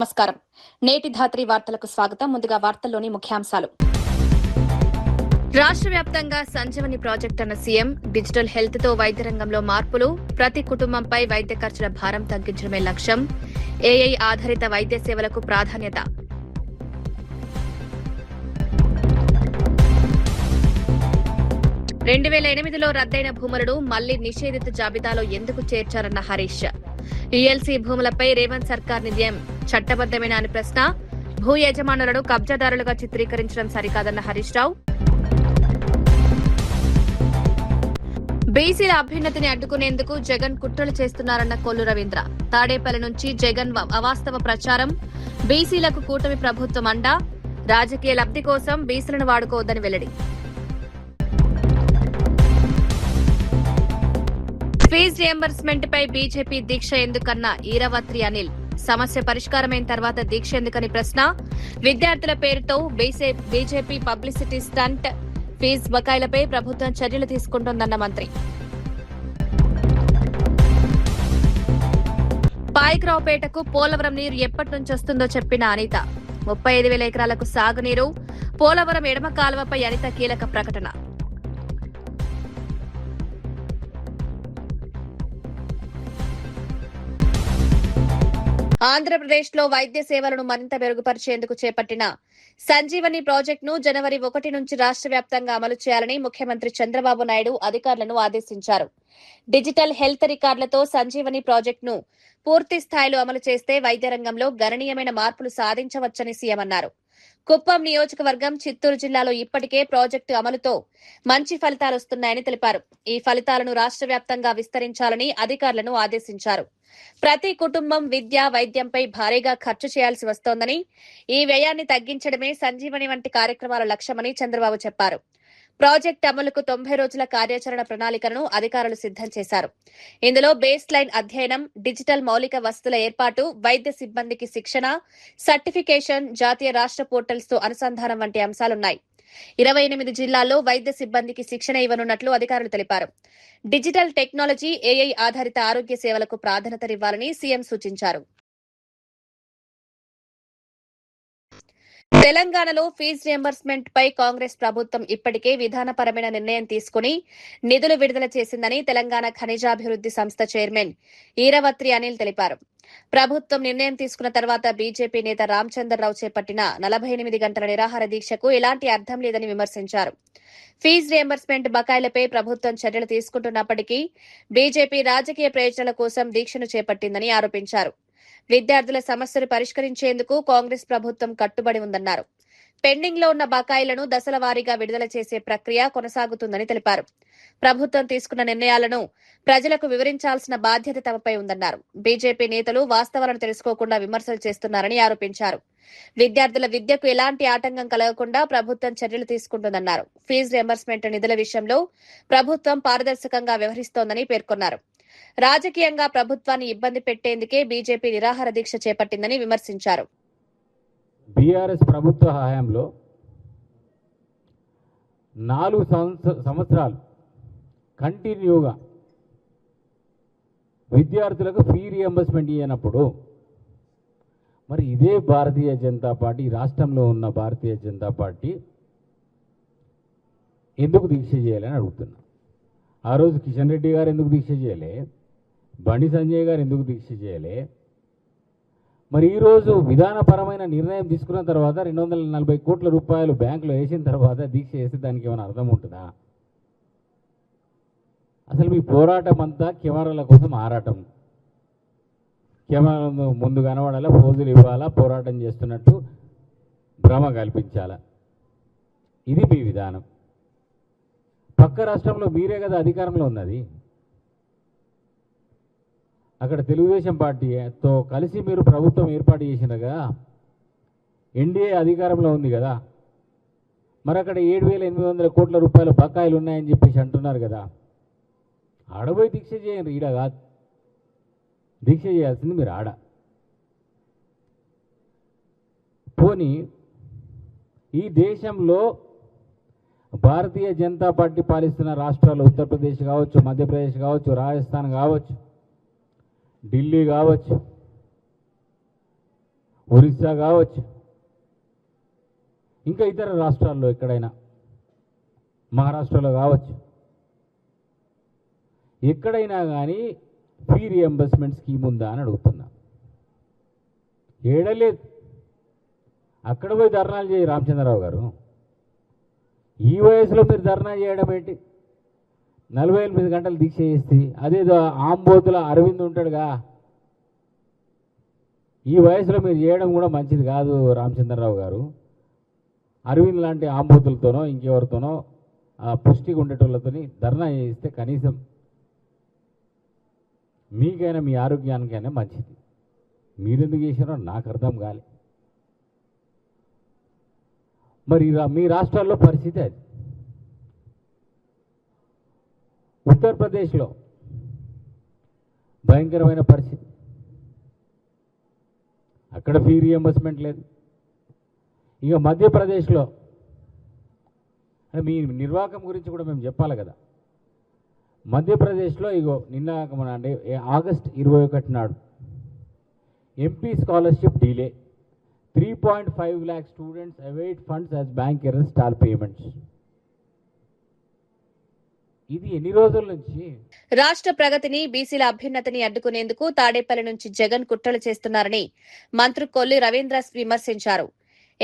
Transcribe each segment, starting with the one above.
నమస్కారం. నేటి ధాత్రి వార్తలకు స్వాగతం. ముందుగా వార్తల్లోని ముఖ్యాంశాలు. రాష్ట్ర వ్యాప్తంగా సంజీవని ప్రాజెక్ట్ అన్న సీఎం. డిజిటల్ హెల్త్ తో వైద్య రంగంలో మార్పులు. ప్రతి కుటుంబంపై వైద్య ఖర్చుల భారం తగ్గించడమే లక్ష్యం. ఏఐ ఆధారిత వైద్య సేవలకు ప్రాధాన్యత. రెండు 2008లో రద్దయిన భూములను మళ్లీ నిషేధిత జాబితాలో ఎందుకు చేర్చారన్న హరీష్. యుఎల్సీ భూములపై రేవంత్ సర్కార్ నిర్ణయం చట్టబద్దమేనా అని ప్రశ్న. భూ యజమానులను కబ్జాదారులుగా చిత్రీకరించడం సరికాదన్న హరీష్ రావు. బీసీల అభ్యున్నతిని అడ్డుకునేందుకు జగన్ కుట్రలు చేస్తున్నారన్న కొల్లు రవీంద్ర. తాడేపల్లి నుంచి జగన్ అవాస్తవ ప్రచారం. బీసీలకు కూటమి ప్రభుత్వం అండా. రాజకీయ లబ్ది కోసం బీసీలను వాడుకోవద్దని వెల్లడి. ఫీజు రియంబర్స్మెంట్ పై బీజేపీ దీక్ష ఎందుకన్న ఈరవత్రి అనిల్. సమస్య పరిష్కారమైన తర్వాత దీక్ష ఎందుకని ప్రశ్న. విద్యార్థుల పేరుతో బీజేపీ పబ్లిసిటీ స్టంట్. ఫీజు బకాయిలపై ప్రభుత్వం చర్యలు తీసుకుంటోందన్న మంత్రి. పాయకరావుపేటకు పోలవరం నీరు ఎప్పటి నుంచి వస్తుందో చెప్పిన అనిత. 35,000 ఎకరాలకు సాగునీరు. పోలవరం ఎడమ కాలువపై అనిత కీలక ప్రకటన. ఆంధ్రప్రదేశ్లో వైద్య సేవలను మరింత మెరుగుపరిచేందుకు చేపట్టిన సంజీవని ప్రాజెక్టును జనవరి 1 నుంచి రాష్ట్ర వ్యాప్తంగా అమలు చేయాలని ముఖ్యమంత్రి చంద్రబాబు నాయుడు అధికారులను ఆదేశించారు. డిజిటల్ హెల్త్ రికార్డులతో సంజీవని ప్రాజెక్టును పూర్తి స్థాయిలో అమలు చేస్తే వైద్య రంగంలో గణనీయమైన మార్పులు సాధించవచ్చని సీఎం అన్నారు. కుప్పం నియోజకవర్గం, చిత్తూరు జిల్లాలో ఇప్పటికే ప్రాజెక్టు అమలుతో మంచి ఫలితాలు వస్తున్నాయని తెలిపారు. ఈ ఫలితాలను రాష్ట్ర వ్యాప్తంగా విస్తరించాలని అధికారులను ఆదేశించారు. ప్రతి కుటుంబం విద్య, వైద్యంపై భారీగా ఖర్చు చేయాల్సి వస్తోందని, ఈ వ్యయాన్ని తగ్గించడమే సంజీవని వంటి కార్యక్రమాల లక్ష్యమని చంద్రబాబు చెప్పారు. ప్రాజెక్టు అమలుకు 90 రోజుల కార్యాచరణ ప్రణాళికను అధికారులు సిద్దం చేశారు. ఇందులో బేస్ లైన్ అధ్యయనం, డిజిటల్ మౌలిక వసతుల ఏర్పాటు, వైద్య సిబ్బందికి శిక్షణ, సర్టిఫికేషన్, జాతీయ రాష్ట్ర పోర్టల్స్ తో అనుసంధానం వంటి అంశాలున్నాయి. 28 జిల్లాల్లో వైద్య సిబ్బందికి శిక్షణ ఇవ్వనున్నట్లు అధికారులు తెలిపారు. డిజిటల్ టెక్నాలజీ, ఏఐ ఆధారిత ఆరోగ్య సేవలకు ప్రాధాన్యతనివ్వాలని సీఎం సూచించారు. తెలంగాణలో ఫీజు రియంబర్స్మెంట్ పై కాంగ్రెస్ ప్రభుత్వం ఇప్పటికే విధానపరమైన నిర్ణయం తీసుకుని నిధులు విడుదల చేసిందని తెలంగాణ ఖనిజాభివృద్ది సంస్థ చైర్మన్ ఈరవత్రి అనిల్ తెలిపారు. ప్రభుత్వం నిర్ణయం తీసుకున్న తర్వాత బీజేపీ నేత రామచంద్రరావు చేపట్టిన 48 గంటల నిరాహార దీక్షకు ఎలాంటి అర్థం లేదని విమర్శించారు. ఫీజు రియంబర్స్మెంట్ బకాయిలపై ప్రభుత్వం చర్యలు తీసుకుంటున్నప్పటికీ బీజేపీ రాజకీయ ప్రయోజనాల కోసం దీక్షను చేపట్టిందని ఆరోపించారు. విద్యార్థుల సమస్యలు పరిష్కరించేందుకు కాంగ్రెస్ ప్రభుత్వం కట్టుబడి ఉందన్నారు. పెండింగ్ లో ఉన్న బకాయిలను దశల వారీగా విడుదల చేసే ప్రక్రియ కొనసాగుతుందని తెలిపారు. ప్రభుత్వం తీసుకున్న నిర్ణయాలను ప్రజలకు వివరించాల్సిన బాధ్యత తమపై ఉందన్నారు. బీజేపీ నేతలు వాస్తవాలను తెలుసుకోకుండా విమర్శలు చేస్తున్నారని ఆరోపించారు. విద్యార్థుల విద్యకు ఎలాంటి ఆటంకం కలగకుండా ప్రభుత్వం చర్యలు తీసుకుంటుందన్నారు. ఫీజు రియంబర్స్మెంట్ నిధుల విషయంలో ప్రభుత్వం పారదర్శకంగా వ్యవహరిస్తోందని పేర్కొన్నారు. రాజకీయంగా ప్రభుత్వాన్ని ఇబ్బంది పెట్టేందుకే బీజేపీ నిరాహార దీక్ష చేపట్టిందని విమర్శించారు. బీఆర్ఎస్ ప్రభుత్వ హయాంలో 4 సంవత్సరాలు కంటిన్యూగా విద్యార్థులకు ఫీ రియంబర్స్మెంట్ ఇవ్వనప్పుడు మరి ఇదే భారతీయ జనతా పార్టీ, రాష్ట్రంలో ఉన్న భారతీయ జనతా పార్టీ ఎందుకు దీక్ష చేయాలని అడుగుతున్నా. ఆ రోజు కిషన్ రెడ్డి గారు ఎందుకు దీక్ష చేయలే? బండి సంజయ్ గారు ఎందుకు దీక్ష చేయలే? మరి ఈరోజు విధానపరమైన నిర్ణయం తీసుకున్న తర్వాత 240 కోట్ల రూపాయలు బ్యాంకులో వేసిన తర్వాత దీక్ష చేస్తే దానికి ఏమైనా అర్థం ఉంటుందా? అసలు మీ పోరాటం అంతా కెమెరాల కోసం ఆరాటం. కెమెరా ముందు కనబడాలా, ఫోజులు ఇవ్వాలా, పోరాటం చేస్తున్నట్టు భ్రమ కల్పించాలా. ఇది మీ విధానం. పక్క రాష్ట్రంలో మీరే కదా అధికారంలో ఉన్నది. అక్కడ తెలుగుదేశం పార్టీతో కలిసి మీరు ప్రభుత్వం ఏర్పాటు చేసినారు కదా, ఎన్డీఏ అధికారంలో ఉంది కదా. మరి అక్కడ 7,800 కోట్ల రూపాయల బకాయిలు ఉన్నాయని చెప్పేసి అంటున్నారు కదా. ఆడబోయి దీక్ష చేయండి, ఈడ కాదు. దీక్ష చేయాల్సింది మీరు ఆడ. పోనీ ఈ దేశంలో భారతీయ జనతా పార్టీ పాలిస్తున్న రాష్ట్రాలు ఉత్తరప్రదేశ్ కావచ్చు, మధ్యప్రదేశ్ కావచ్చు, రాజస్థాన్ కావచ్చు, ఢిల్లీ కావచ్చు, ఒరిస్సా కావచ్చు, ఇంకా ఇతర రాష్ట్రాల్లో ఎక్కడైనా, మహారాష్ట్రలో కావచ్చు, ఎక్కడైనా కానీ ఫీ రియంబర్స్మెంట్ స్కీమ్ ఉందా అని అడుగుతున్నా. ఏడలేదు. అక్కడ పోయి ధర్నాలు చేయి రామచంద్రరావు గారు. ఈ వయసులో మీరు ధర్నా చేయడం ఏంటి? 48 గంటలు దీక్ష చేస్తే అదేదో ఆంబోతుల అరవింద్ ఉంటాడుగా, ఈ వయసులో మీరు చేయడం కూడా మంచిది కాదు రామచంద్రరావు గారు. అరవింద్ లాంటి ఆంబోతులతోనో ఇంకెవరితోనో పుష్టిగా ఉండేటోళ్ళతోని ధర్నా చేస్తే కనీసం మీకైనా మీ ఆరోగ్యానికైనా మంచిది. మీరెందుకు చేశారో నాకు అర్థం కాలే. మరి మీ రాష్ట్రాల్లో పరిస్థితి అది. ఉత్తరప్రదేశ్లో భయంకరమైన పరిస్థితి. అక్కడ ఫీ రియంబర్స్మెంట్ లేదు. ఇక మధ్యప్రదేశ్లో, మీ నిర్వాహకం గురించి కూడా మేము చెప్పాలి కదా. మధ్యప్రదేశ్లో ఇగో నిన్న అంటే ఆగస్ట్ 21 నాడు MP scholarship delay, 3.5 lakh students await funds as bank error stall payments. ఇది ఎన్ని రోజుల నుంచి? రాష్ట్ర ప్రగతిని, బీసీల అభ్యున్నతిని అడ్డుకునేందుకు తాడేపల్లి నుంచి జగన్ కుట్రలు చేస్తున్నారని మంత్రి కొల్లి రవీంద్ర విమర్శించారు.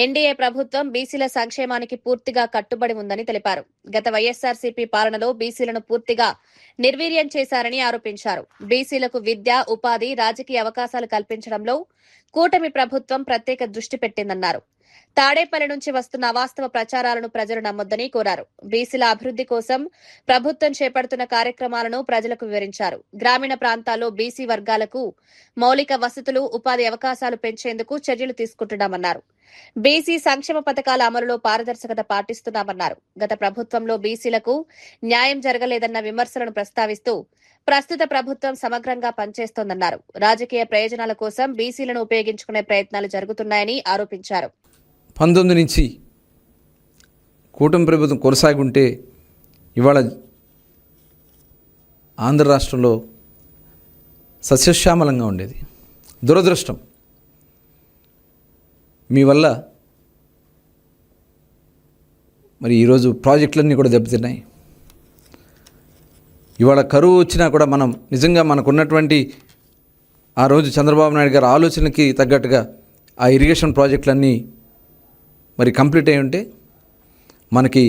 ఎన్డీఏ ప్రభుత్వం బీసీల సంక్షేమానికి పూర్తిగా కట్టుబడి ఉందని తెలిపారు. గత వైఎస్సార్సీపీ పాలనలో బీసీలను పూర్తిగా నిర్వీర్యం చేశారని ఆరోపించారు. బీసీలకు విద్య, ఉపాధి, రాజకీయ అవకాశాలు కల్పించడంలో కూటమి ప్రభుత్వం ప్రత్యేక దృష్టి పెట్టిందన్నారు. తాడేపల్లి నుంచి వస్తున్న అవాస్తవ ప్రచారాలను ప్రజలు నమ్మొద్దని కోరారు. బీసీల అభివృద్ది కోసం ప్రభుత్వం చేపడుతున్న కార్యక్రమాలను ప్రజలకు వివరించారు. గ్రామీణ ప్రాంతాల్లో బీసీ వర్గాలకు మౌలిక వసతులు, ఉపాధి అవకాశాలు పెంచేందుకు చర్యలు తీసుకుంటున్నామన్నారు. బీసీ సంక్షేమ పథకాల అమలులో పారదర్శకత పాటిస్తున్నామన్నారు. గత ప్రభుత్వంలో బీసీలకు న్యాయం జరగలేదన్న విమర్శలను ప్రస్తావిస్తూ ప్రస్తుత ప్రభుత్వం సమగ్రంగా పనిచేస్తోందన్నారు. రాజకీయ ప్రయోజనాల కోసం బీసీలను ఉపయోగించుకునే ప్రయత్నాలు జరుగుతున్నాయని ఆరోపించారు. 19 నుంచి కూటమి ప్రభుత్వం కొనసాగుంటే ఇవాళ ఆంధ్ర రాష్ట్రంలో సస్యశ్యామలంగా ఉండేది. దురదృష్టం, మీ వల్ల మరి ఈరోజు ప్రాజెక్టులన్నీ కూడా దెబ్బతిన్నాయి. ఇవాళ కరువు వచ్చినా కూడా మనం నిజంగా మనకున్నటువంటి ఆ రోజు చంద్రబాబు నాయుడు గారి ఆలోచనకి తగ్గట్టుగా ఆ ఇరిగేషన్ ప్రాజెక్టులన్నీ మరి కంప్లీట్ అయి ఉంటే మనకి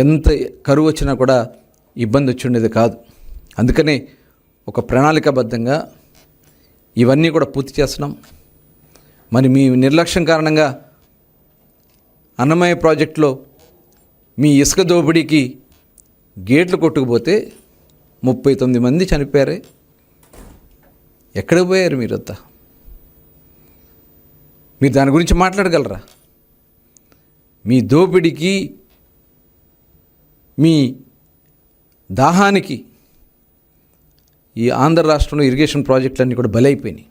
ఎంత కరువు వచ్చినా కూడా ఇబ్బంది వచ్చి ఉండేది కాదు. అందుకనే ఒక ప్రణాళికాబద్ధంగా ఇవన్నీ కూడా పూర్తి చేస్తున్నాం. మరి మీ నిర్లక్ష్యం కారణంగా అన్నమయ్య ప్రాజెక్టులో మీ ఇసుక దోపిడీకి గేట్లు కొట్టుకుపోతే 39 మంది చనిపోయారే. ఎక్కడికి పోయారు మీరంతా? మీరు దాని గురించి మాట్లాడగలరా? మీ దోపిడీకి, మీ దాహానికి ఈ ఆంధ్ర రాష్ట్రంలో ఇరిగేషన్ ప్రాజెక్టులన్నీ కూడా బలైపోయినాయి.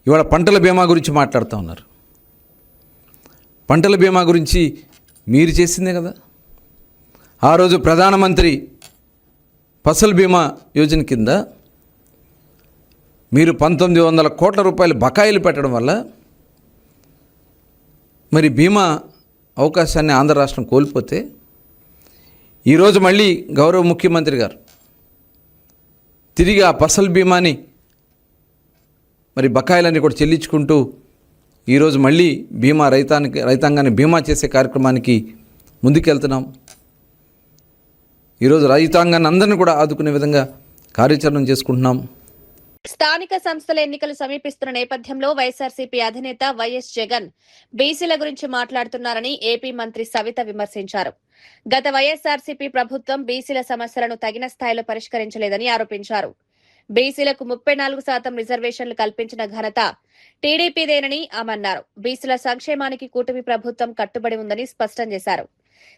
ఇవాళ పంటల బీమా గురించి మాట్లాడుతూ ఉన్నారు. పంటల బీమా గురించి మీరు చేసిందే కదా. ఆ రోజు ప్రధానమంత్రి ఫసల్ బీమా యోజన కింద మీరు 1900 కోట్ల రూపాయలు బకాయిలు పెట్టడం వల్ల మరి బీమా అవకాశాన్ని ఆంధ్ర రాష్ట్రం కోల్పోతే ఈరోజు మళ్ళీ గౌరవ ముఖ్యమంత్రి గారు తిరిగి ఆ ఫసల్ బీమాని మరి బకాయిలన్నీ కూడా చెల్లించుకుంటూ ఈరోజు మళ్ళీ బీమా రైతాంగాన్ని బీమా చేసే కార్యక్రమానికి ముందుకెళ్తున్నాం. ఈరోజు రైతాంగాన్ని అందరినీ కూడా ఆదుకునే విధంగా కార్యాచరణ చేసుకుంటున్నాం. స్థానిక సంస్థల ఎన్నికలు సమీపిస్తున్న నేపథ్యంలో వైఎస్సార్సీపీ అధినేత వైఎస్ జగన్ బీసీల గురించి మాట్లాడుతున్నారని ఏపీ మంత్రి సవిత విమర్శించారు. గత వైఎస్సార్సీపీ ప్రభుత్వం బీసీల సమస్యలను తగిన స్థాయిలో పరిష్కరించలేదని ఆరోపించారు. బీసీలకు 34% రిజర్వేషన్లు కల్పించిన ఘనత టీడీపీదేనని ఆమె అన్నారు. బీసీల సంక్షేమానికి కూటమి ప్రభుత్వం కట్టుబడి ఉందని స్పష్టం చేశారు.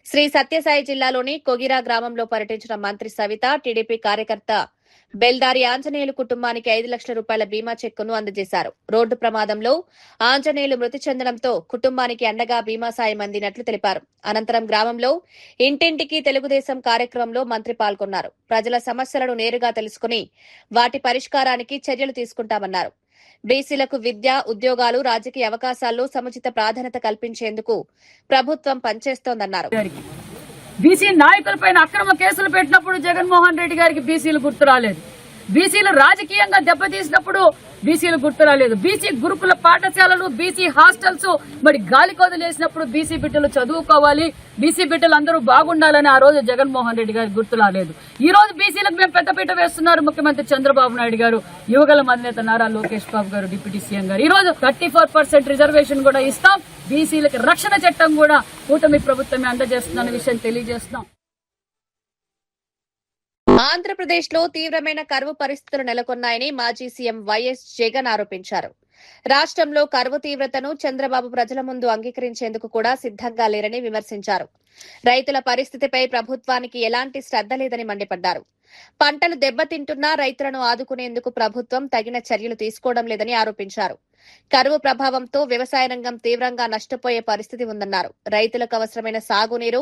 శ్రీ సత్యసాయి జిల్లాలోని కొగిరా గ్రామంలో పర్యటించిన మంత్రి సవిత టీడీపీ కార్యకర్త బెల్దారి ఆంజనేయులు కుటుంబానికి 5 లక్షల రూపాయల బీమా చెక్కును అందజేశారు. రోడ్డు ప్రమాదంలో ఆంజనేయులు మృతి చెందడంతో కుటుంబానికి అండగా బీమా సాయం అందినట్లు తెలిపారు. అనంతరం గ్రామంలో ఇంటింటికి తెలుగుదేశం కార్యక్రమంలో మంత్రి పాల్గొన్నారు. ప్రజల సమస్యలను నేరుగా తెలుసుకుని వాటి పరిష్కారానికి చర్యలు తీసుకుంటామన్నారు. బీసీలకు విద్య, ఉద్యోగాలు, రాజకీయ అవకాశాల్లో సముచిత ప్రాధాన్యత కల్పించేందుకు ప్రభుత్వం పనిచేస్తోందన్నారు. బీసీ నాయకులపైన అక్రమ కేసులు పెట్టినప్పుడు జగన్మోహన్ రెడ్డి గారికి బీసీలు గుర్తు రాలేదు. బీసీలు రాజకీయంగా దెబ్బతీసినప్పుడు బీసీలు గుర్తు రాలేదు. బీసీ గురుకుల పాఠశాలలు, బీసీ హాస్టల్స్ మరి గాలి కొదిలేసినప్పుడు బీసీ బిడ్డలు చదువుకోవాలి, బీసీ బిడ్డలు అందరూ బాగుండాలని ఆ రోజు జగన్మోహన్ రెడ్డి గారికి గుర్తు రాలేదు. ఈ రోజు బీసీలకు మేము పెద్దపీట వేస్తున్నారు ముఖ్యమంత్రి చంద్రబాబు నాయుడు గారు, యువగల అధినేత నారా లోకేష్ బాబు గారు, డిప్యూటీ సీఎం గారు. ఈ రోజు 34% రిజర్వేషన్ కూడా ఇస్తాం. బీసీలకు రక్షణ చట్టం కూడా కూటమి ప్రభుత్వమే అందజేస్తున్న విషయం తెలియజేస్తున్నాం. ఆంధ్రప్రదేశ్ లో తీవ్రమైన కరువు పరిస్థితులు నెలకొన్నాయని మాజీ సీఎం వైఎస్ జగన్ ఆరోపించారు. రాష్ట్రంలో కరువు తీవ్రతను చంద్రబాబు ప్రజల ముందు అంగీకరించేందుకు కూడా సిద్దంగా లేరని విమర్శించారు. రైతుల పరిస్థితిపై ప్రభుత్వానికి ఎలాంటి శ్రద్ధ లేదని మండిపడ్డారు. పంటలు దెబ్బతింటున్నా రైతులను ఆదుకునేందుకు ప్రభుత్వం తగిన చర్యలు తీసుకోవడం లేదని ఆరోపించారు. కరువు ప్రభావంతో వ్యవసాయ రంగం తీవ్రంగా నష్టపోయే పరిస్థితి ఉందన్నారు. రైతులకు అవసరమైన సాగునీరు,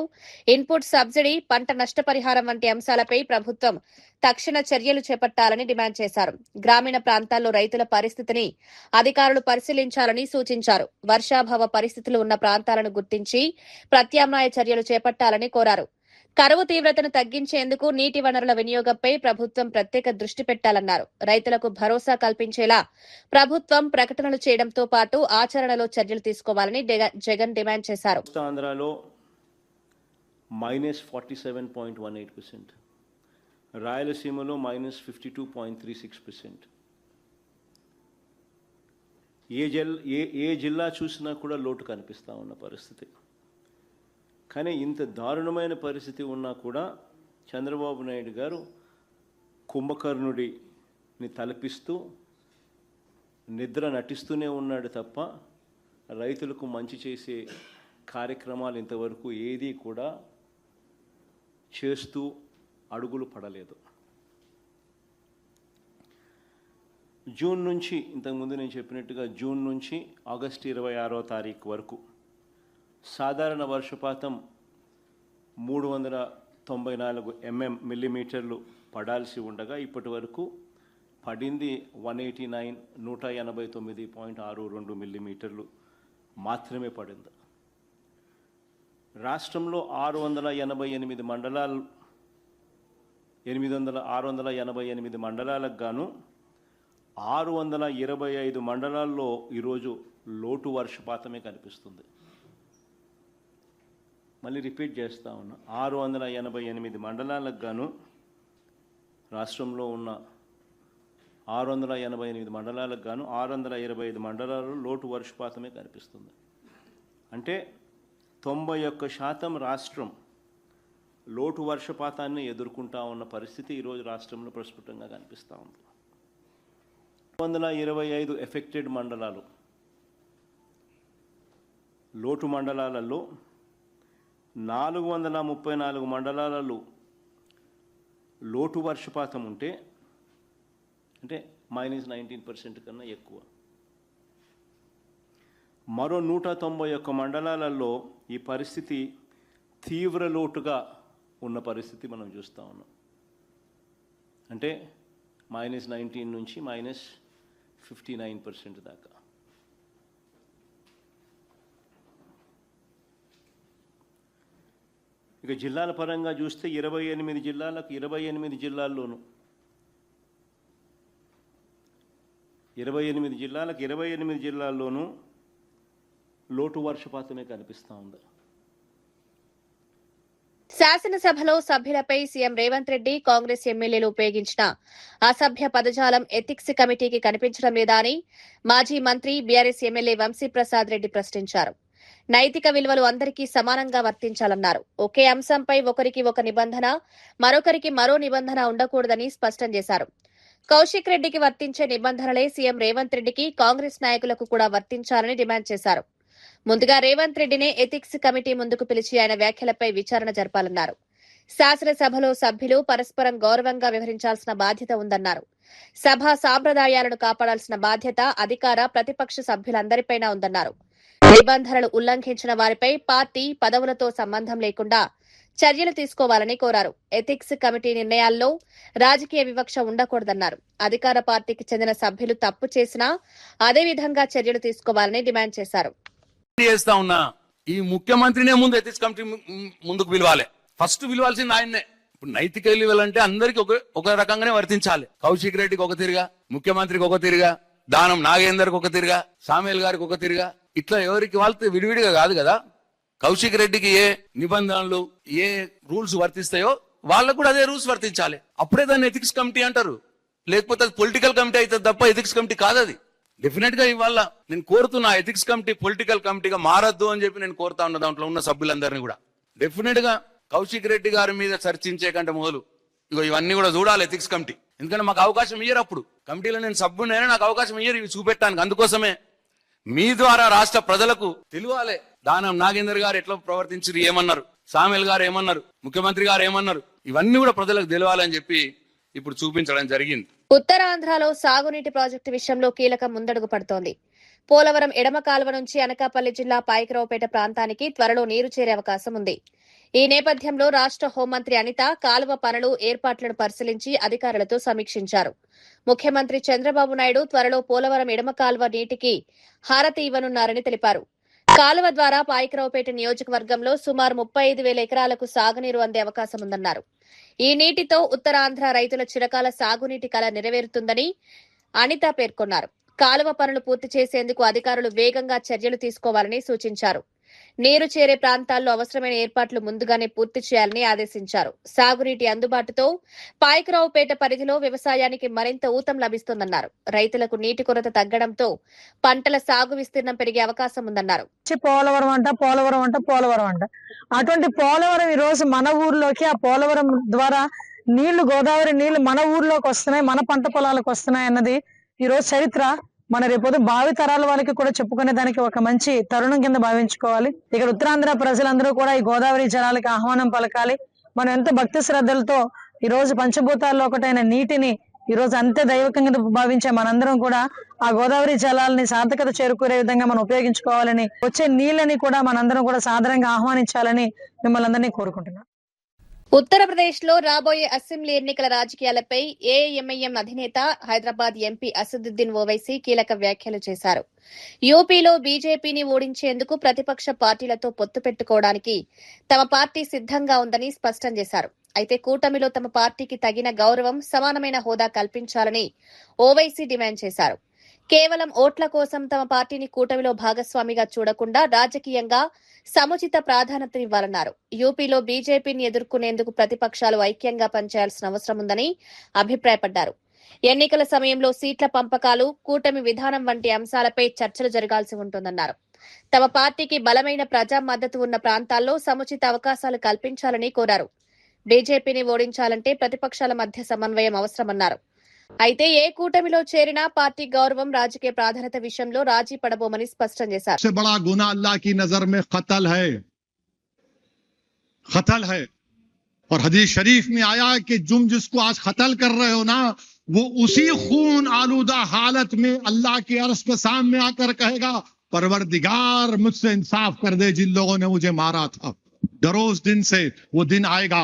ఇన్పుట్ సబ్సిడీ, పంట నష్టపరిహారం వంటి అంశాలపై ప్రభుత్వం తక్షణ చర్యలు చేపట్టాలని డిమాండ్ చేశారు. గ్రామీణ ప్రాంతాల్లో రైతుల పరిస్థితిని అధికారులు పరిశీలించాలని సూచించారు. వర్షాభావ పరిస్థితులు ఉన్న ప్రాంతాలను గుర్తించి ప్రత్యామ్నాయ చర్యలు చేపట్టాలని కోరారు. కరువు తీవ్రతను తగ్గించేందుకు నీటి వనరుల వినియోగంపై ప్రభుత్వం ప్రత్యేక దృష్టి పెట్టాలన్నారు. రైతులకు భరోసా కల్పించేలా ప్రభుత్వం ప్రకటనలు చేయడంతో పాటు ఆచరణలో చర్యలు తీసుకోవాలని జగన్ డిమాండ్ చేశారు. ఆంధ్రాలో -47.18%, రాయలసీమలో -52.36%. ఏ జిల్లా చూసినా కూడా లోటు కనిపిస్తూ ఉన్న పరిస్థితి. కానీ ఇంత దారుణమైన పరిస్థితి ఉన్నా కూడా చంద్రబాబు నాయుడు గారు కుంభకర్ణుడిని తలపిస్తూ నిద్ర నటిస్తూనే ఉన్నాడు తప్ప రైతులకు మంచి చేసే కార్యక్రమాలు ఇంతవరకు ఏదీ కూడా చేస్తూ అడుగులు పడలేదు. జూన్ నుంచి, ఇంతకుముందు నేను చెప్పినట్టుగా జూన్ నుంచి ఆగస్టు 26వ తారీఖు వరకు సాధారణ వర్షపాతం 394 మిల్లీమీటర్లు పడాల్సి ఉండగా ఇప్పటి వరకు పడింది 189.62 మిల్లీమీటర్లు మాత్రమే పడింది. రాష్ట్రంలో 688 మండలాలు 688 మండలాలకు గాను 625 మండలాల్లో ఈరోజు లోటు వర్షపాతమే కనిపిస్తుంది. మళ్ళీ రిపీట్ చేస్తూ ఉన్నా, 688 మండలాలకు గాను రాష్ట్రంలో ఉన్న 688 మండలాలకు గాను 625 మండలాల్లో లోటు వర్షపాతమే కనిపిస్తుంది. అంటే 91% రాష్ట్రం లోటు వర్షపాతాన్ని ఎదుర్కొంటా ఉన్న పరిస్థితి ఈరోజు రాష్ట్రంలో ప్రస్ఫుటంగా కనిపిస్తూ ఉంది. 125 ఎఫెక్టెడ్ మండలాలు, లోటు మండలాలలో 434 మండలాలలో లోటు వర్షపాతం ఉంటే, అంటే -19% కన్నా ఎక్కువ. మరో 191 మండలాలలో ఈ పరిస్థితి తీవ్ర లోటుగా ఉన్న పరిస్థితి మనం చూస్తూ ఉన్నాం. అంటే -19 నుంచి -59% దాకా. ఇక జిల్లాల పరంగా చూస్తే 28 జిల్లాలకు 28 జిల్లాల్లోనూ 28 జిల్లాలకు 28 జిల్లాల్లోనూ లోటు వర్షపాతమే కనిపిస్తూ ఉంది. శాసనసభలో సభ్యులపై సీఎం రేవంత్ రెడ్డి, కాంగ్రెస్ ఎమ్మెల్యేలు ఉపయోగించిన అసభ్య పదజాలం ఎథిక్స్ కమిటీకి కనిపించడం లేదా అని మాజీ మంత్రి బీఆర్ఎస్ ఎమ్మెల్యే వంశీప్రసాద్ రెడ్డి ప్రశ్నించారు. నైతిక విలువలు అందరికీ సమానంగా వర్తించాలన్నారు. ఒకే అంశంపై ఒకరికి ఒక నిబంధన, మరొకరికి మరో నిబంధన ఉండకూడదని స్పష్టం చేశారు. కౌశిక్ రెడ్డికి వర్తించే నిబంధనలే సీఎం రేవంత్ రెడ్డికి, కాంగ్రెస్ నాయకులకు కూడా వర్తించాలని డిమాండ్ చేశారు. ముందుగా రేవంత్ రెడ్డినే ఎథిక్స్ కమిటీ ముందుకు పిలిచి ఆయన వ్యాఖ్యలపై విచారణ జరపాలన్నారు. శాసనసభలో సభ్యులు పరస్పరం గౌరవంగా వ్యవహరించాల్సిన బాధ్యత ఉందన్నారు. సభా సాంప్రదాయాలను కాపాడాల్సిన బాధ్యత అధికార, ప్రతిపక్ష సభ్యులందరిపైనా ఉందన్నారు. నిబంధనలు ఉల్లంఘించిన వారిపై పార్టీ, పదవులతో సంబంధం లేకుండా చర్యలు తీసుకోవాలని కోరారు. ఎథిక్స్ కమిటీ నిర్ణయాల్లో రాజకీయ వివక్ష ఉండకూడదన్నారు. అధికార పార్టీకి చెందిన సభ్యులు తప్పు చేసినా అదే విధంగా చర్యలు తీసుకోవాలని డిమాండ్ చేశారు. చేస్తా ఉన్నా ఈ ముఖ్యమంత్రినే ముందు ఎథిక్స్ కమిటీ ముందుకు పిలవాలి. ఫస్ట్ పిలవాల్సింది ఆయన్నే. ఇప్పుడు నైతిక విలువలంటే అందరికి ఒక రకంగానే వర్తించాలి. కౌశిక్ రెడ్డికి ఒక తిరిగా, ముఖ్యమంత్రికి ఒక తిరిగా, దానం నాగేందర్కి ఒక తిరిగా, సామేల్ గారికి ఒక తిరిగా, ఇట్లా ఎవరికి వాళ్ళతో విడివిడిగా కాదు కదా. కౌశిక్ రెడ్డికి ఏ నిబంధనలు ఏ రూల్స్ వర్తిస్తాయో వాళ్ళకు కూడా అదే రూల్స్ వర్తించాలి. అప్పుడే దాన్ని ఎథిక్స్ కమిటీ అంటారు. లేకపోతే అది పొలిటికల్ కమిటీ అవుతుంది తప్ప ఎథిక్స్ కమిటీ కాదు. అది డెఫినెట్ గా ఇవాళ నేను కోరుతున్నా ఎథిక్స్ కమిటీ పొలిటికల్ కమిటీగా మారద్దు అని చెప్పి నేను కోరుతా ఉన్నా. దాంట్లో ఉన్న సభ్యులందరినీ కూడా డెఫినెట్ గా కౌశిక్ రెడ్డి గారి మీద చర్చించే కంటే మొదలు ఇవన్నీ కూడా చూడాలి ఎథిక్స్ కమిటీ. ఎందుకంటే మాకు అవకాశం ఇయ్యరు. అప్పుడు కమిటీలో నేను సభ్యునైనా నాకు అవకాశం ఇయ్యరు ఇవి చూపెట్టానికి. అందుకోసమే మీ ద్వారా రాష్ట్ర ప్రజలకు తెలియాలి దానం నాగేందర్ గారు ఎట్లా ప్రవర్తించారు, ఏమన్నారు, సామేల్ గారు ఏమన్నారు, ముఖ్యమంత్రి గారు ఏమన్నారు, ఇవన్నీ కూడా ప్రజలకు తెలియాలని చెప్పి ఇప్పుడు చూపించడం జరిగింది. ఉత్తరాంధ్రలో సాగునీటి ప్రాజెక్టు విషయంలో కీలక ముందడుగు పడుతోంది. పోలవరం ఎడమ కాలువ నుంచి అనకాపల్లి జిల్లా పాయకరావుపేట ప్రాంతానికి త్వరలో నీరు చేరే అవకాశం ఉంది. ఈ నేపథ్యంలో రాష్ట్ర హోంమంత్రి అనిత కాలువ పనులు ఏర్పాట్లను పరిశీలించి అధికారులతో సమీక్షించారు. ముఖ్యమంత్రి చంద్రబాబు నాయుడు త్వరలో పోలవరం ఎడమ కాలువ నీటికి హారతి ఇవ్వనున్నారని తెలిపారు. కాలువ ద్వారా పాయకరావుపేట నియోజకవర్గంలో సుమారు 35,000 ఎకరాలకు సాగునీరు అందే అవకాశం ఉందన్నారు. ఈ నీటితో ఉత్తరాంధ్ర రైతుల చిరకాల సాగునీటి కల నెరవేరుతుందని అనిత పేర్కొన్నారు. కాలువ పనులు పూర్తి చేసేందుకు అధికారులు వేగంగా చర్యలు తీసుకోవాలని సూచించారు. నీరు చేరే ప్రాంతాల్లో అవసరమైన ఏర్పాట్లు ముందుగానే పూర్తి చేయాలని ఆదేశించారు. సాగునీటి అందుబాటుతో పాయకరావుపేట పరిధిలో వ్యవసాయానికి మరింత ఊతం లభిస్తుందన్నారు. రైతులకు నీటి కొరత తగ్గడంతో పంటల సాగు విస్తీర్ణం పెరిగే అవకాశం ఉందన్నారు. పోలవరం అంట అటువంటి పోలవరం ఈ రోజు మన ఊర్లోకి, ఆ పోలవరం ద్వారా నీళ్లు, గోదావరి నీళ్లు మన ఊర్లోకి వస్తున్నాయి, మన పంట పొలాలకు వస్తున్నాయి అన్నది ఈ రోజు చరిత్ర. మన రేపొద్దు భావి తరాల వాళ్ళకి కూడా చెప్పుకునే దానికి ఒక మంచి తరుణం కింద భావించుకోవాలి. ఇక్కడ ఉత్తరాంధ్ర ప్రజలందరూ కూడా ఈ గోదావరి జలాలకి ఆహ్వానం పలకాలి. మనం ఎంతో భక్తి శ్రద్ధలతో ఈ రోజు పంచభూతాల్లో ఒకటైన నీటిని ఈ రోజు అంతే దైవకంగా భావించే మనందరం కూడా ఆ గోదావరి జలాలని సార్థకత చేరుకునే విధంగా మనం ఉపయోగించుకోవాలని, వచ్చే నీళ్ళని కూడా మనందరం కూడా సాధారణంగా ఆహ్వానించాలని మిమ్మల్ని అందరినీ కోరుకుంటున్నాం. ఉత్తరప్రదేశ్ లో రాబోయే అసెంబ్లీ ఎన్నికల రాజకీయాలపై ఏఐఎంఐఎం అధినేత హైదరాబాద్ ఎంపీ అసదుద్దీన్ ఓవైసీ కీలక వ్యాఖ్యలు చేశారు. యూపీలో బీజేపీని ఓడించేందుకు ప్రతిపక్ష పార్టీలతో పొత్తు పెట్టుకోవడానికి తమ పార్టీ సిద్ధంగా ఉందని స్పష్టం చేశారు. అయితే కూటమిలో తమ పార్టీకి తగిన గౌరవం, సమానమైన హోదా కల్పించాలని ఓవైసీ డిమాండ్ చేశారు. కేవలం ఓట్ల కోసం తమ పార్టీని కూటమిలో భాగస్వామిగా చూడకుండా రాజకీయంగా సముచిత ప్రాధాన్యతనివ్వాలన్నారు. యూపీలో బీజేపీని ఎదుర్కొనేందుకు ప్రతిపక్షాలు ఐక్యంగా పనిచేయాల్సిన అవసరం ఉందని అభిప్రాయపడ్డారు. ఎన్నికల సమయంలో సీట్ల పంపకాలు, కూటమి విధానం వంటి అంశాలపై చర్చలు జరగాల్సి ఉంటుందన్నారు. తమ పార్టీకి బలమైన ప్రజా మద్దతు ఉన్న ప్రాంతాల్లో సముచిత అవకాశాలు కల్పించాలని కోరారు. బీజేపీని ఓడించాలంటే ప్రతిపక్షాల మధ్య సమన్వయం అవసరమన్నారు. అయితే ఏ కూటమిలో చేరినా పార్టీ గౌరవం, రాజకీయ ప్రాధాన్యత విషయంలో రాజీ పడబోమని స్పష్టం చేశారు. सबसे बड़ा गुनाह अल्लाह की नजर में कत्ल है और हदीस शरीफ में आया है कि तुम जिसको आज कत्ल कर रहे हो ना, वो उसी खून आलूदा हालत में अल्लाह के अर्श के सामने आकर कहेगा, परवरदिगार मुझसे इंसाफ कर दे, जिन लोगों ने मुझे मारा था। डरो उस दिन से, वो दिन आएगा।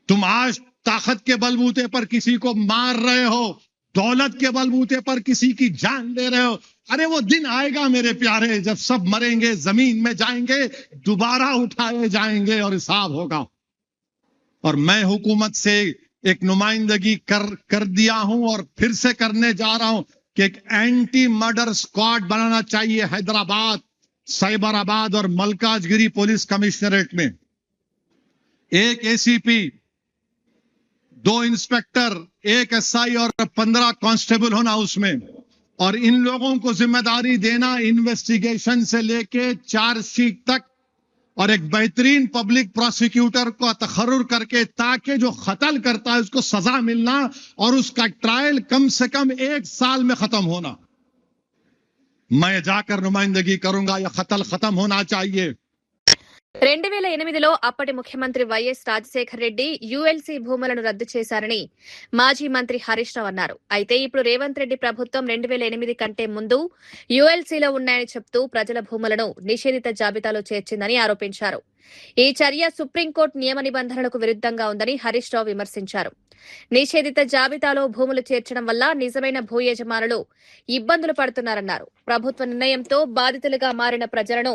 तुम आज ताकत के बलबूते पर किसी को मार रहे हो, दौलत के बलबूते पर किसी की जान ले रहे हो। अरे वो दिन आएगा मेरे प्यारे, जब सब मरेंगे, जमीन में जाएंगे, दोबारा उठाए जाएंगे और हिसाब होगा। और मैं हुकूमत से एक नुमाइंदगी कर दिया हूं और फिर से करने जा रहा हूं कि एक एंटी मर्डर स्क्वाड बनाना चाहिए हैदराबाद, साइबराबाद और मलकाजगिरी पुलिस कमिश्नरेट में। एक एसीपी, 2 इंस्पेक्टर, 1 एसआई और 15 कांस्टेबल होना उसमें, और इन लोगों को जिम्मेदारी देना इन्वेस्टिगेशन से लेके चार्जशीट तक, और एक बेहतरीन पब्लिक प्रोसिक्यूटर को तखर्रुर करके ताकि जो कत्ल करता है उसको सजा मिलना और उसका ट्रायल कम से कम 1 साल में खत्म होना। मैं जाकर नुमाइंदगी करूंगा, यह कत्ल खत्म होना चाहिए। 2008లో అప్పటి ముఖ్యమంత్రి వైఎస్ రాజశేఖర్ రెడ్డి యూఎల్సీ భూములను రద్దు చేశారని మాజీ మంత్రి హరీష్ రావు అన్నారు. అయితే ఇప్పుడు రేవంత్ రెడ్డి ప్రభుత్వం 2008 కంటే ముందు యూఎల్సీలో ఉన్నాయని చెప్తూ ప్రజల భూములను నిషేధిత జాబితాలో చేర్చిందని ఆరోపించారు. ఈ చర్య సుప్రీంకోర్టు నియమ నిబంధనలకు విరుద్దంగా ఉందని హరీష్ రావు విమర్శించారు. నిషేధిత జాబితాలో భూములు చేర్చడం వల్ల నిజమైన భూ యజమానులు ఇబ్బందులు పడుతున్నారన్నారు. ప్రభుత్వ నిర్ణయంతో బాధితులుగా మారిన ప్రజలను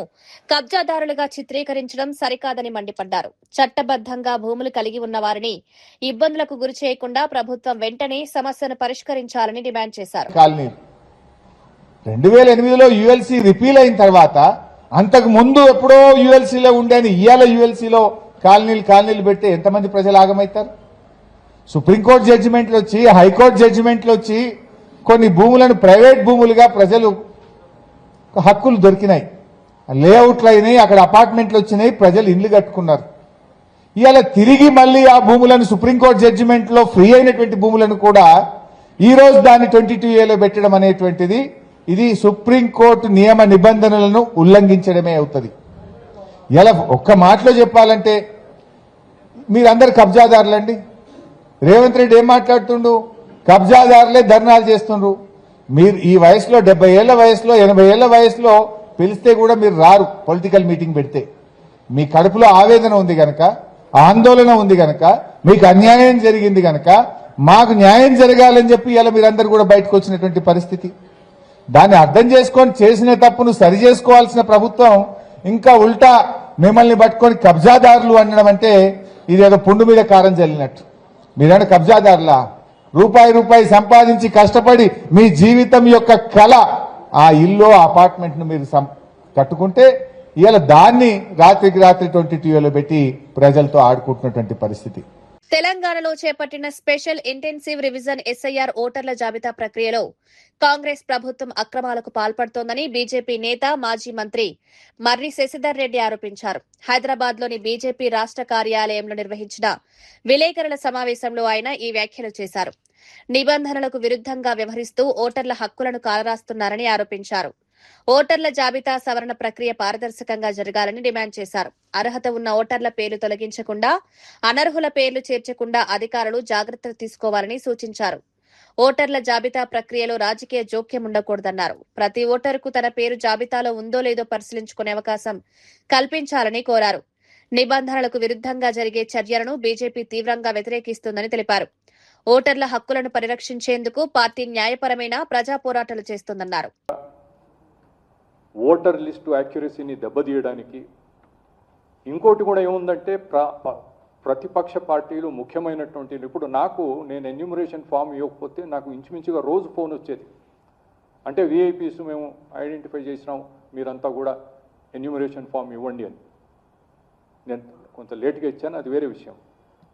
కబ్జాదారులుగా చిత్రీకరించడం సరికాదని మండిపడ్డారు. చట్టబద్దంగా భూములు కలిగి ఉన్న వారిని ఇబ్బందులకు గురి చేయకుండా ప్రభుత్వం వెంటనే సమస్యను పరిష్కరించాలని డిమాండ్ చేశారు. 2008లో యుఎల్సీ రిపీల్ అయిన తర్వాత అంతకు ముందు ఎప్పుడో యుఎల్సీలో ఉండేని ఇవాళ యుఎల్సీలో కాలనీలు పెడితే ఎంతమంది ప్రజలు ఆగమవుతారు? సుప్రీంకోర్టు జడ్జిమెంట్లు వచ్చి హైకోర్టు జడ్జిమెంట్లు వచ్చి కొన్ని భూములను ప్రైవేట్ భూములుగా ప్రజలు హక్కులు దొరికినాయి, లేఅవుట్లు అయినాయి, అక్కడ అపార్ట్మెంట్లు వచ్చినాయి, ప్రజలు ఇండ్లు కట్టుకున్నారు. ఇవాళ తిరిగి మళ్ళీ ఆ భూములను సుప్రీంకోర్టు జడ్జిమెంట్లో ఫ్రీ అయినటువంటి భూములను కూడా ఈ రోజు దాన్ని 22A పెట్టడం అనేటువంటిది ఇది సుప్రీంకోర్టు నియమ నిబంధనలను ఉల్లంఘించడమే అవుతుంది. ఇలా ఒక్క మాటలో చెప్పాలంటే మీరందరు కబ్జాదారులండి. రేవంత్ రెడ్డి ఏం మాట్లాడుతుండు? కబ్జాదారులే ధర్నాలు చేస్తుండ్రు. మీరు ఈ వయసులో 70 ఏళ్ల వయసులో 80 ఏళ్ల వయసులో పిలిస్తే కూడా మీరు రారు. పొలిటికల్ మీటింగ్ పెడితే మీ కడుపులో ఆవేదన ఉంది గనక, ఆందోళన ఉంది గనక, మీకు అన్యాయం జరిగింది గనక మాకు న్యాయం జరగాలని చెప్పి ఇలా మీరందరూ కూడా బయటకు వచ్చినటువంటి పరిస్థితి. దాన్ని అర్థం చేసుకొని చేసిన తప్పును సరి చేసుకోవాల్సిన ప్రభుత్వం ఇంకా ఉల్టా మిమ్మల్ని పట్టుకొని కబ్జాదారులు అనడం అంటే ఇదేదో పుండు మీద కారం చల్లినట్టు. మీరైనా కబ్జాదారులా? రూపాయి సంపాదించి కష్టపడి మీ జీవితం యొక్క కళ ఆ ఇల్లు అపార్ట్మెంట్ ను మీరు కట్టుకుంటే ఇవాళ దాన్ని రాత్రికి రాత్రి 22A పెట్టి ప్రజలతో ఆడుకుంటున్నటువంటి పరిస్థితి. తెలంగాణలో చేపట్టిన స్పెషల్ ఇంటెన్సివ్ రివిజన్ ఎస్ఐఆర్ ఓటర్ల జాబితా ప్రక్రియలో కాంగ్రెస్ ప్రభుత్వం అక్రమాలకు పాల్పడుతోందని బీజేపీ నేత మాజీ మంత్రి మర్రి శశిధర్ రెడ్డి ఆరోపించారు. హైదరాబాద్లోని బీజేపీ రాష్ట్ర కార్యాలయంలో నిర్వహించిన విలేకరుల సమావేశంలో ఆయన ఈ వ్యాఖ్యలు చేశారు. నిబంధనలకు విరుద్దంగా వ్యవహరిస్తూ ఓటర్ల హక్కులను కాలరాస్తున్నారని ఆరోపించారు. ఓటర్ల జాబితా సవరణ ప్రక్రియ పారదర్శకంగా జరగాలని డిమాండ్ చేశారు. అర్హత ఉన్న ఓటర్ల పేర్లు తొలగించకుండా, అనర్హుల పేర్లు చేర్చకుండా అధికారులు జాగ్రత్తలు తీసుకోవాలని సూచించారు. ఓటర్ల జాబితా ప్రక్రియలో రాజకీయ జోక్యం ఉండకూడదన్నారు. ప్రతి ఓటరుకు తన పేరు జాబితాలో ఉందో లేదో పరిశీలించుకునే అవకాశం కల్పించాలని కోరారు. నిబంధనలకు విరుద్దంగా జరిగే చర్యలను బీజేపీ తీవ్రంగా వ్యతిరేకిస్తుందని తెలిపారు. ఓటర్ల హక్కులను పరిరక్షించేందుకు పార్టీ న్యాయపరమైన ప్రజా పోరాటాలు చేస్తుందన్నారు. ఓటర్ లిస్టు యాక్యురసీని దెబ్బతీయడానికి ఇంకోటి కూడా ఏముందంటే ప్రతిపక్ష పార్టీలు ముఖ్యమైనటువంటి ఇప్పుడు నేను ఎన్యూమరేషన్ ఫామ్ ఇవ్వకపోతే నాకు ఇంచుమించుగా రోజు ఫోన్ వచ్చేది. అంటే విఐపీస్ మేము ఐడెంటిఫై చేసినాం, మీరంతా కూడా ఎన్యూమరేషన్ ఫామ్ ఇవ్వండి అని. నేను కొంత లేట్గా ఇచ్చాను, అది వేరే విషయం.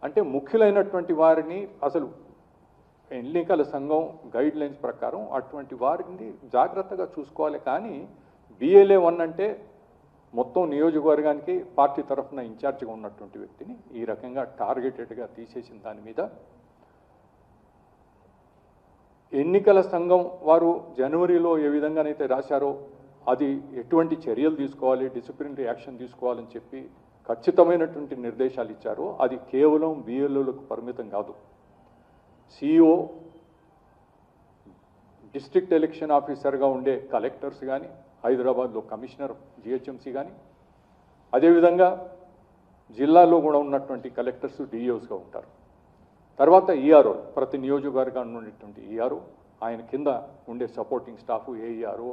అంటే ముఖ్యులైనటువంటి వారిని అసలు ఎన్నికల సంఘం గైడ్ లైన్స్ ప్రకారం అటువంటి వారిని జాగ్రత్తగా చూసుకోవాలి. కానీ BLA 1 అంటే మొత్తం నియోజకవర్గానికి పార్టీ తరఫున ఇన్ఛార్జిగా ఉన్నటువంటి వ్యక్తిని ఈ రకంగా టార్గెటెడ్గా తీసేసిన దాని మీద ఎన్నికల సంఘం వారు జనవరిలో ఏ విధంగానైతే రాశారో అది ఎటువంటి చర్యలు తీసుకోవాలి, డిసిప్లినరీ యాక్షన్ తీసుకోవాలని చెప్పి ఖచ్చితమైనటువంటి నిర్దేశాలు ఇచ్చారో అది కేవలం BLOలకు పరిమితం కాదు. CEO, డిస్ట్రిక్ట్ ఎలక్షన్ ఆఫీసర్గా ఉండే కలెక్టర్స్ కానీ, హైదరాబాద్లో కమిషనర్ GHMC కానీ, అదేవిధంగా జిల్లాలో కూడా ఉన్నటువంటి కలెక్టర్స్ DEOస్గా ఉంటారు. తర్వాత ERO, ప్రతి నియోజకవర్గాన్ని ఉండేటువంటి ERO, ఆయన కింద ఉండే supporting staff AERO,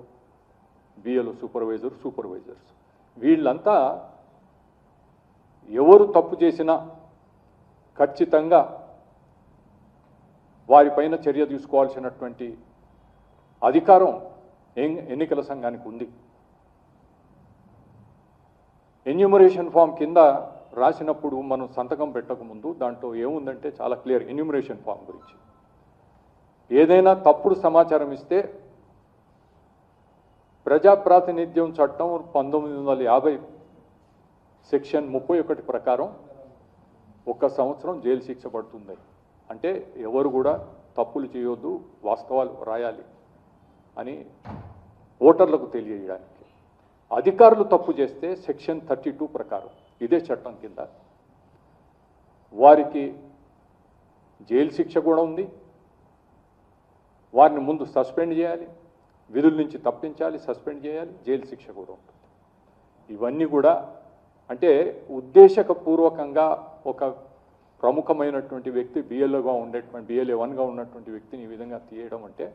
BLO supervisors వీళ్ళంతా ఎవరు తప్పు చేసినా ఖచ్చితంగా వారిపైన చర్య తీసుకోవాల్సినటువంటి అధికారం ఎన్నికల సంఘానికి ఉంది. ఎన్యూమరేషన్ ఫామ్ కింద రాసినప్పుడు మనం సంతకం పెట్టకముందు దాంట్లో ఏముందంటే చాలా క్లియర్. ఎన్యూమరేషన్ ఫామ్ గురించి ఏదైనా తప్పుడు సమాచారం ఇస్తే ప్రజాప్రాతినిధ్యం చట్టం 1950 సెక్షన్ 31 ప్రకారం 1 సంవత్సరం జైలు శిక్ష పడుతుంది. అంటే ఎవరు కూడా తప్పులు చేయొద్దు, వాస్తవాలు రాయాలి అని ఓటర్లకు తెలియజేయడానికి. అధికారులు తప్పు చేస్తే సెక్షన్ 32 ప్రకారం ఇదే చట్టం కింద వారికి జైలు శిక్ష కూడా ఉంది. వారిని ముందు సస్పెండ్ చేయాలి, విధుల నుంచి తప్పించాలి, సస్పెండ్ చేయాలి, జైలు శిక్ష కూడా ఉంటుంది. ఇవన్నీ కూడా అంటే ఉద్దేశపూర్వకంగా ఒక ప్రముఖమైనటువంటి వ్యక్తి బిఎల్ఏగా ఉండేటువంటి BLA 1గా ఉన్నటువంటి వ్యక్తిని ఈ విధంగా తీయడం అంటే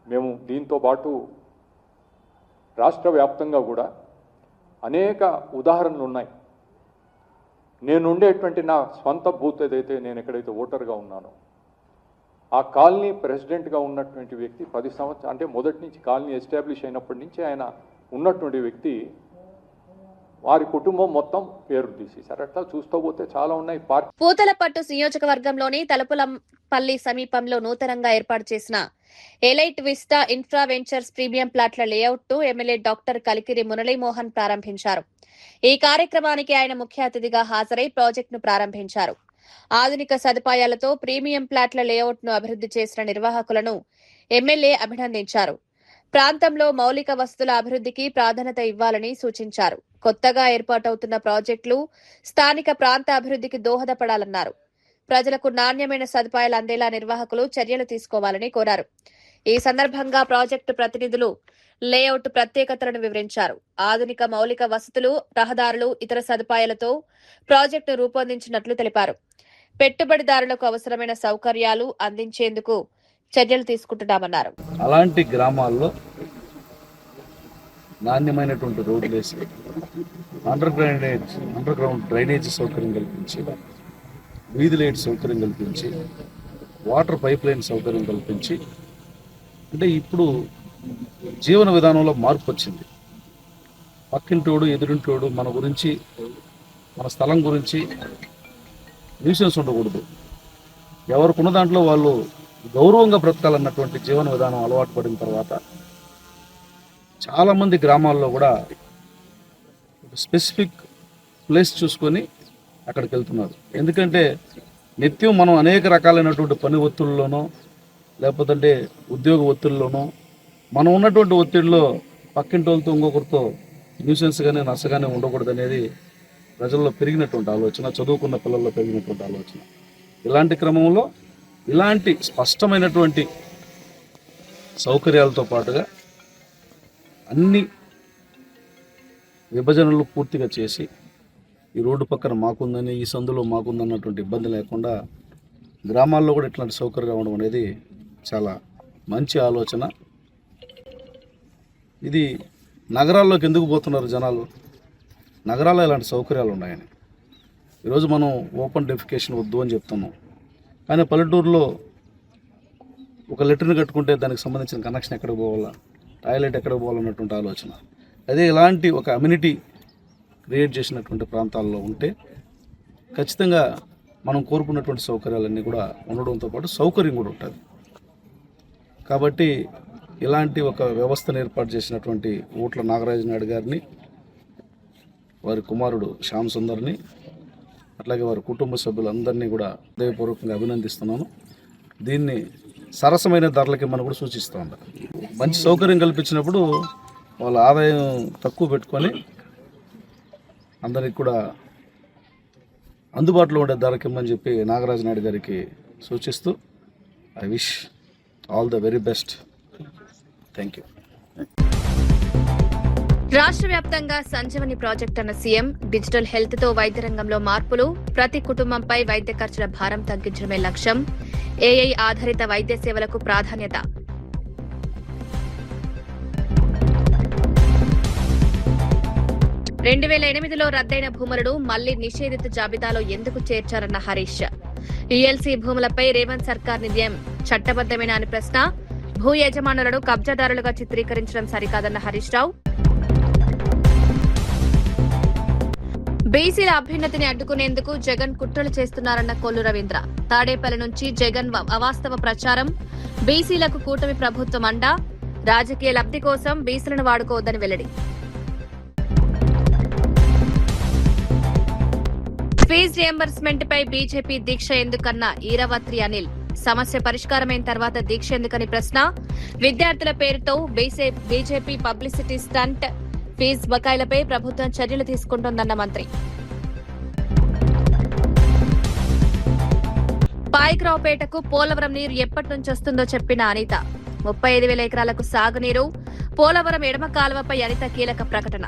మేము దీంతో పాటు రాష్ట్ర వ్యాప్తంగా కూడా అనేక ఉదాహరణలు ఉన్నాయి. నేను ఉండేటువంటి నా స్వంత బూత్ ఏదైతే నేను ఎక్కడైతే ఓటర్గా ఉన్నానో ఆ కాలనీ ప్రెసిడెంట్గా ఉన్నటువంటి వ్యక్తి 10 సంవత్సరాలు అంటే మొదటి నుంచి కాలనీ ఎస్టాబ్లిష్ అయినప్పటి నుంచి ఆయన ఉన్నటువంటి వ్యక్తి వారి కుటుంబం మొత్తం పేరు తీసేశారు. అట్లా చూస్తూ పోతే చాలా ఉన్నాయి. పూతలపట్టు నియోజకవర్గంలోని తలుపులపల్లి సమీపంలో నూతనంగా ఏర్పాటు చేసిన elite vista infra ventures premium ప్లాట్ల లేఅవుట్ ను ఎమ్మెల్యే డాక్టర్ కలికిరి మురళీమోహన్ ప్రారంభించారు. ఈ కార్యక్రమానికి ఆయన ముఖ్య అతిథిగా హాజరై ప్రాజెక్టును ప్రారంభించారు. ఆధునిక సదుపాయాలతో ప్రీమియం ప్లాట్ల లేఅవుట్ ను అభివృద్ధి చేసిన నిర్వాహకులను ఎమ్మెల్యే అభినందించారు. ప్రాంతంలో మౌలిక వసతుల అభివృద్ధికి ప్రాధాన్యత ఇవ్వాలని సూచించారు. కొత్తగా ఏర్పాటవుతున్న ప్రాజెక్టులు స్థానిక ప్రాంత అభివృద్ధికి దోహదపడాలన్నారు. ప్రజలకు నాణ్యమైన సదుపాయాలు అందేలా నిర్వాహకులు చర్యలు తీసుకోవాలని కోరారు. ఈ సందర్భంగా ప్రాజెక్టు ప్రతినిధులు లేఅవుట్ ప్రత్యేకతలను వివరించారు. ఆధునిక మౌలిక వసతులు, రహదారులు, ఇతర సదుపాయాలతో ప్రాజెక్టును రూపొందించినట్లు తెలిపారు. పెట్టుబడిదారులకు అవసరమైన సౌకర్యాలు అందించేందుకు చర్యలు తీసుకుంటున్నామన్నారు. అలాంటి గ్రామాల్లో నాణ్యమైనటువంటి రోడ్లు వేసి అండర్ గ్రౌండ్ డ్రైనేజీ సౌకర్యం కల్పించి, వీధి లైట్ సౌకర్యం కల్పించి, వాటర్ పైప్ లైన్ సౌకర్యం కల్పించి, అంటే ఇప్పుడు జీవన విధానంలో మార్పు వచ్చింది. పక్కింటోడు ఎదురింటోడు మన గురించి, మన స్థలం గురించి న్యూసెన్స్ ఉండకూడదు. ఎవరికున్న దాంట్లో వాళ్ళు గౌరవంగా బ్రతకాలన్నటువంటి జీవన విధానం అలవాటు పడిన తర్వాత చాలామంది గ్రామాల్లో కూడా స్పెసిఫిక్ ప్లేస్ చూసుకొని అక్కడికి వెళ్తున్నారు. ఎందుకంటే నిత్యం మనం అనేక రకాలైనటువంటి పని ఒత్తిడిలోనో లేకపోతే ఉద్యోగ ఒత్తిడిలోనో మనం ఉన్నటువంటి ఒత్తిడిలో పక్కింటి వాళ్ళతో ఇంకొకరితో న్యూసెన్స్ కానీ నష్టగానే ఉండకూడదు అనేది ప్రజల్లో పెరిగినటువంటి ఆలోచన, చదువుకున్న పిల్లల్లో పెరిగినటువంటి ఆలోచన. ఇలాంటి క్రమంలో ఇలాంటి స్పష్టమైనటువంటి సౌకర్యాలతో పాటుగా అన్ని విభజనలు పూర్తిగా చేసి ఈ రోడ్డు పక్కన మాకుందని, ఈ సందులో మాకుందన్నటువంటి ఇబ్బంది లేకుండా గ్రామాల్లో కూడా ఇట్లాంటి సౌకర్యం ఉండడం అనేది చాలా మంచి ఆలోచన. ఇది నగరాల్లోకి ఎందుకు పోతున్నారు జనాలు? నగరాల్లో ఇలాంటి సౌకర్యాలు ఉన్నాయని. ఈరోజు మనం ఓపెన్ డెఫికేషన్ వద్దు అని చెప్తున్నాం, కానీ పల్లెటూరులో ఒక లెటర్ని కట్టుకుంటే దానికి సంబంధించిన కనెక్షన్ ఎక్కడికి పోవాలా, టాయిలెట్ ఎక్కడికి పోవాలన్నటువంటి ఆలోచన. అదే ఇలాంటి ఒక అమ్యూనిటీ క్రియేట్ చేసినటువంటి ప్రాంతాల్లో ఉంటే ఖచ్చితంగా మనం కోరుకున్నటువంటి సౌకర్యాలన్నీ కూడా ఉండడంతో పాటు సౌకర్యం కూడా ఉంటుంది. కాబట్టి ఇలాంటి ఒక వ్యవస్థను ఏర్పాటు చేసినటువంటి ఊట్ల నాగరాజు నాయుడు గారిని, వారి కుమారుడు శ్యామ్ సుందర్ని, అట్లాగే వారి కుటుంబ సభ్యులందరినీ కూడా హృదయపూర్వకంగా అభినందిస్తున్నాను. దీన్ని సరసమైన ధరలకి మనం కూడా సూచిస్తూ ఉంటాం. మంచి సౌకర్యం కల్పించినప్పుడు వాళ్ళ ఆదాయం తక్కువ పెట్టుకొని అందరికి కూడా అందుబాటులో ఉండే ధరకి ఇమ్మని చెప్పి నాగరాజు నాయుడు గారికి సూచిస్తూ I wish all the very best. Thank you. రాష్ట్ర వ్యాప్తంగా సంజీవని ప్రాజెక్ట్ అన్న సీఎం, డిజిటల్ హెల్త్ తో వైద్య రంగంలో మార్పులు, ప్రతి కుటుంబంపై వైద్య ఖర్చుల భారం తగ్గించడమే లక్ష్యం, ఏఐ ఆధారిత వైద్య సేవలకు ప్రాధాన్యత. రెండు 2008లో రద్దయిన భూములను మళ్లీ నిషేధిత జాబితాలో ఎందుకు చేర్చారన్న హరీష్. యుఎల్సీ భూములపై రేవంత్ సర్కార్ నిర్ణయం చట్టబద్దమేనా అని ప్రశ్న. భూ యజమానులను కబ్జాదారులుగా చిత్రీకరించడం సరికాదన్న హరీష్ రావు. బీసీల అభ్యున్నతిని అడ్డుకునేందుకు జగన్ కుట్రలు చేస్తున్నారన్న కొల్లు రవీంద్ర. తాడేపల్లి నుంచి జగన్ అవాస్తవ ప్రచారం, బీసీలకు కూటమి ప్రభుత్వం అండ, రాజకీయ లబ్ధి కోసం బీసీలను వాడుకోవద్దని వెల్లడి. ఫీజు రియంబర్స్మెంట్ పై బీజేపీ దీక్ష ఎందుకన్న ఈరవత్రి అనిల్. సమస్య పరిష్కారమైన తర్వాత దీక్ష ఎందుకని ప్రశ్న. విద్యార్థుల పేరుతో బీజేపీ పబ్లిసిటీ స్టంట్, ఫీజు బకాయిలపై ప్రభుత్వం చర్యలు తీసుకుంటోందన్న మంత్రి. పాయకరావుపేటకు పోలవరం నీరు ఎప్పటి నుంచి వస్తుందో చెప్పిన అనిత. 35,000 ఎకరాలకు సాగునీరు, పోలవరం ఎడమ కాలువపై అనిత కీలక ప్రకటన.